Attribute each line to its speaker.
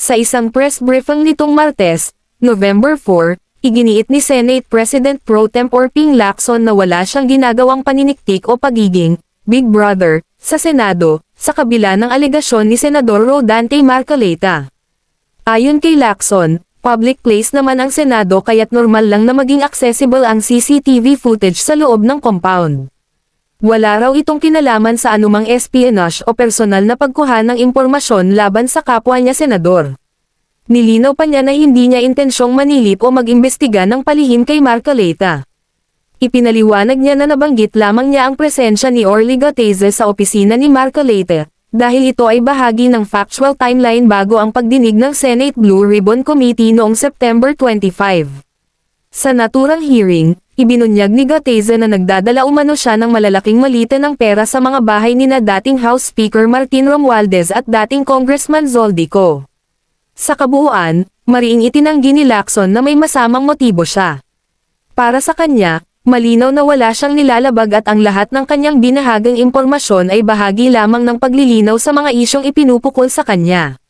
Speaker 1: Sa isang press briefing nitong Martes, November 4, iginiit ni Senate President Pro Tempore Ping Lacson na wala siyang ginagawang paniniktik o pagiging Big Brother sa Senado, sa kabila ng alegasyon ni Senador Rodante Marcoleta. Ayon kay Lacson, public place naman ang Senado kaya't normal lang na maging accessible ang CCTV footage sa loob ng compound. Wala raw itong kinalaman sa anumang espionage o personal na pagkuha ng impormasyon laban sa kapwa niya senador. Nilinaw pa niya na hindi niya intensyong manilip o mag-imbestiga ng palihim kay Marcoleta. Ipinaliwanag niya na nabanggit lamang niya ang presensya ni Orly Gatese sa opisina ni Marcoleta, dahil ito ay bahagi ng factual timeline bago ang pagdinig ng Senate Blue Ribbon Committee noong September 25. Sa naturang hearing, ibinunyag ni Gatese na nagdadala umano siya ng malalaking malita ng pera sa mga bahay nina dating House Speaker Martin Romualdez at dating Congressman Zoldico. Sa kabuuan, mariing itinanggi ni Lacson na may masamang motibo siya. Para sa kanya, malinaw na wala siyang nilalabag at ang lahat ng kanyang binahagang impormasyon ay bahagi lamang ng paglilinaw sa mga isyong ipinupukol sa kanya.